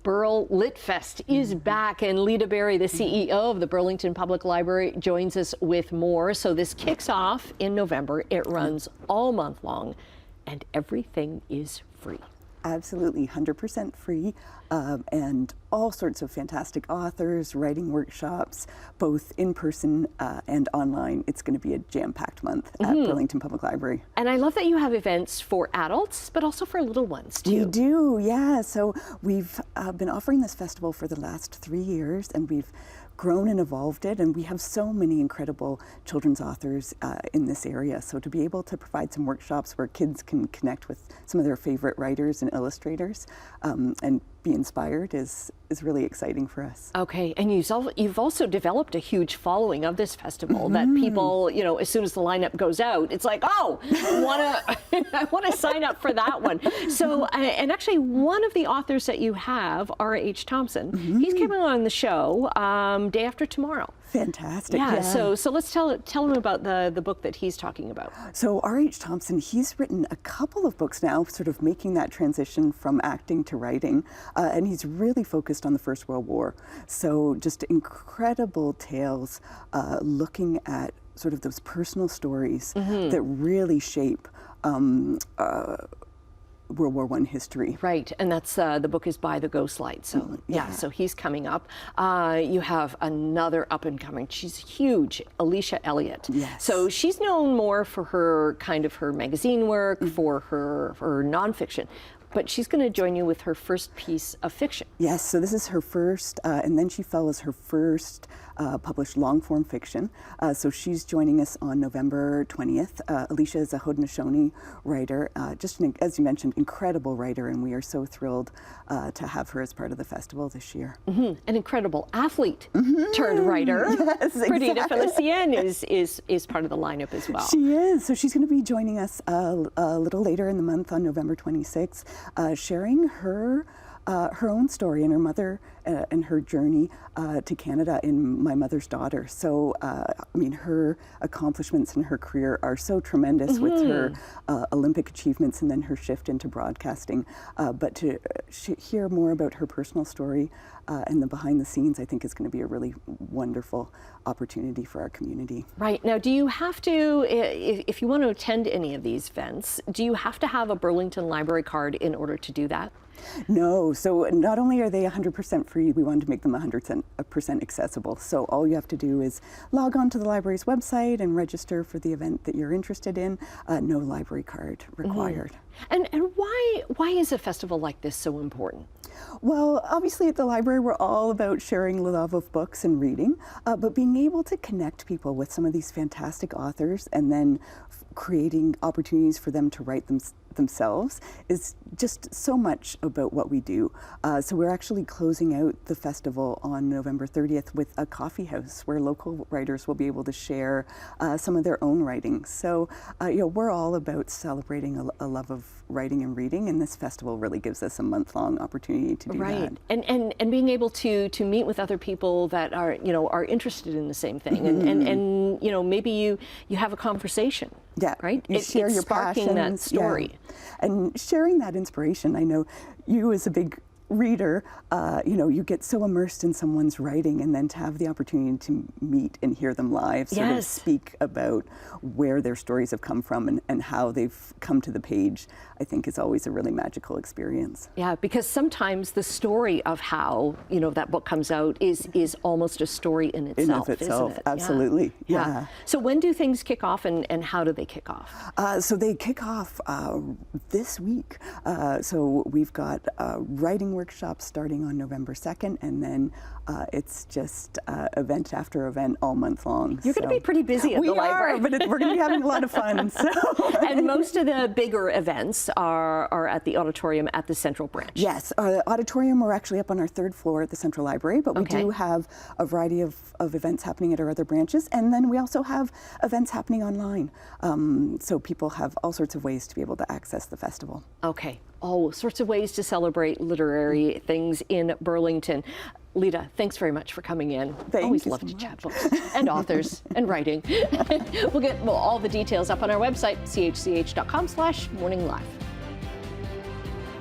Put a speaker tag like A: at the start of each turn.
A: BurlLITFest is back, and Lita Barrie, the CEO of the Burlington Public Library, joins us with more. So this kicks off in November. It runs all month long, and everything is free.
B: Absolutely, 100% free, and all sorts of fantastic authors, writing workshops, both in person and online. It's going to be a jam-packed month at Burlington Public Library.
A: And I love that you have events for adults, but also for little ones too.
B: We do, yeah. So we've been offering this festival for the last 3 years, and we've grown and evolved it, and we have so many incredible children's authors in this area. So to be able to provide some workshops where kids can connect with some of their favorite writers and illustrators and be inspired is really exciting for us.
A: Okay, and you've also developed a huge following of this festival that people, you know, as soon as the lineup goes out, it's like, oh, I want to sign up for that one. So, and actually one of the authors that you have, R.H. Thompson, he's coming on the show day after tomorrow.
B: Fantastic.
A: Yeah. So let's tell him about the book that he's talking about.
B: So R.H. Thompson, he's written a couple of books now, sort of making that transition from acting to writing, and he's really focused on the First World War. So just incredible tales, looking at sort of those personal stories that really shape World War I history.
A: Right, and that's the book is by the Ghostlight. So yeah, so he's coming up. You have another up and coming. She's huge, Alicia Elliott.
B: Yes.
A: So she's known more for her her magazine work, for her nonfiction. But she's going to join you with her first piece of fiction.
B: Yes, so this is her first, and then she follows her first published long-form fiction. So she's joining us on November 20th. Alicia is a Haudenosaunee writer, just as you mentioned, incredible writer, and we are so thrilled to have her as part of the festival this year. An
A: incredible athlete turned writer.
B: Yes,
A: Perdita
B: exactly.
A: Felicien is part of the lineup as well.
B: She is. So she's going to be joining us a little later in the month on November 26th. Sharing her own story and her mother and her journey to Canada in My Mother's Daughter. So, I mean, her accomplishments in her career are so tremendous with her Olympic achievements and then her shift into broadcasting. But to hear more about her personal story and the behind the scenes, I think is going to be a really wonderful opportunity for our community.
A: Right. Now, do you have to, if you want to attend any of these events, do you have to have a Burlington Library card in order to do that?
B: No, so not only are they 100% free, we wanted to make them 100% accessible. So all you have to do is log on to the library's website and register for the event that you're interested in. No library card required.
A: And why is a festival like this so important?
B: Well, obviously at the library we're all about sharing the love of books and reading, but being able to connect people with some of these fantastic authors and then creating opportunities for them to write themselves is just so much about what we do. So we're actually closing out the festival on November 30th with a coffee house where local writers will be able to share some of their own writing. So you know, we're all about celebrating a love of writing and reading, and this festival really gives us a month-long opportunity to do that.
A: And being able to meet with other people that are, you know, are interested in the same thing, and you know, maybe you have a conversation.
B: Yeah,
A: right.
B: You share your
A: sparking that story,
B: and sharing that inspiration. I know you, as a big reader, you know, you get so immersed in someone's writing, and then to have the opportunity to meet and hear them live, sort of speak about where their stories have come from and how they've come to the page, I think is always a really magical experience.
A: Yeah, because sometimes the story of how, you know, that book comes out is almost a story in itself, isn't it?
B: Absolutely. Yeah.
A: So when do things kick off, and how do they kick off?
B: So they kick off this week. So we've got writing workshops starting on November 2nd, and then it's just event after event all month long.
A: You're going to be pretty busy at the library.
B: But we're going to be having a lot of fun. So.
A: And most of the bigger events are at the auditorium at the Central Branch.
B: Yes, the auditorium, we're actually up on our 3rd floor at the Central Library, but we do have a variety of events happening at our other branches, and then we also have events happening online. So people have all sorts of ways to be able to access the festival.
A: Okay, all sorts of ways to celebrate literary things in Burlington. Lita, thanks very much for coming in. Always love to chat books and authors and writing. We'll get all the details up on our website, chch.com/morninglive.